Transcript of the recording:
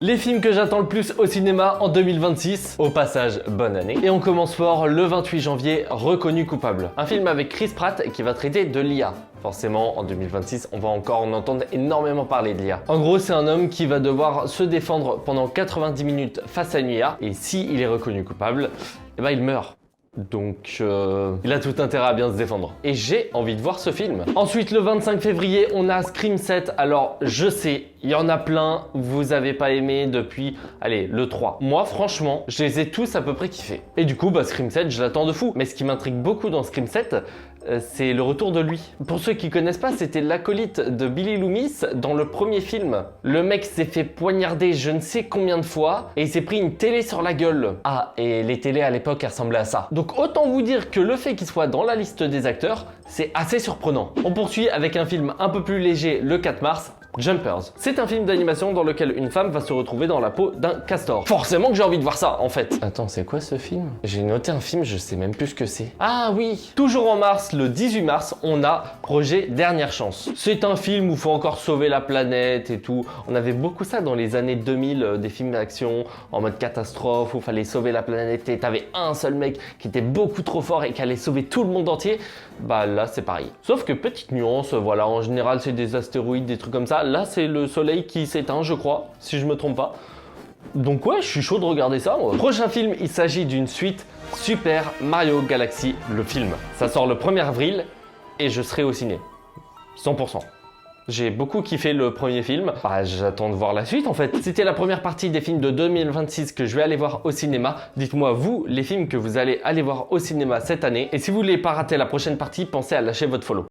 Les films que j'attends le plus au cinéma en 2026, au passage, bonne année. Et on commence fort le 28 janvier, Reconnu coupable. Un film avec Chris Pratt qui va traiter de l'IA. Forcément, en 2026, on va encore en entendre énormément parler de l'IA. En gros, c'est un homme qui va devoir se défendre pendant 90 minutes face à une IA. Et s'il est reconnu coupable, eh ben il meurt. Donc, il a tout intérêt à bien se défendre. Et j'ai envie de voir ce film. Ensuite, le 25 février, on a Scream 7. Alors, je sais, il y en a plein, vous avez pas aimé depuis, allez, le 3. Moi, franchement, je les ai tous à peu près kiffés. Et du coup, Scream 7, je l'attends de fou. Mais ce qui m'intrigue beaucoup dans Scream 7, c'est le retour de lui. Pour ceux qui connaissent pas, c'était l'acolyte de Billy Loomis dans le premier film. Le mec s'est fait poignarder je ne sais combien de fois et il s'est pris une télé sur la gueule. Ah, et les télés à l'époque ressemblaient à ça. Donc autant vous dire que le fait qu'il soit dans la liste des acteurs, c'est assez surprenant. On poursuit avec un film un peu plus léger le 4 mars. Jumpers. C'est un film d'animation dans lequel une femme va se retrouver dans la peau d'un castor. Forcément que j'ai envie de voir ça, en fait. Attends, c'est quoi ce film? J'ai noté un film, je sais même plus ce que c'est. Ah oui! Toujours en mars, le 18 mars, on a Projet Dernière Chance. C'est un film où il faut encore sauver la planète et tout. On avait beaucoup ça dans les années 2000, des films d'action en mode catastrophe où il fallait sauver la planète et t'avais un seul mec qui était beaucoup trop fort et qui allait sauver tout le monde entier. Bah là, c'est pareil. Sauf que petite nuance, voilà, en général, c'est des astéroïdes, des trucs comme ça. Là, c'est le soleil qui s'éteint, je crois, si je me trompe pas. Donc ouais, je suis chaud de regarder ça, moi. Prochain film, il s'agit d'une suite Super Mario Galaxy, le film. Ça sort le 1er avril et je serai au ciné. 100%. J'ai beaucoup kiffé le premier film. Bah, j'attends de voir la suite en fait. C'était la première partie des films de 2026 que je vais aller voir au cinéma. Dites-moi vous, les films que vous allez aller voir au cinéma cette année. Et si vous voulez pas rater la prochaine partie, pensez à lâcher votre follow.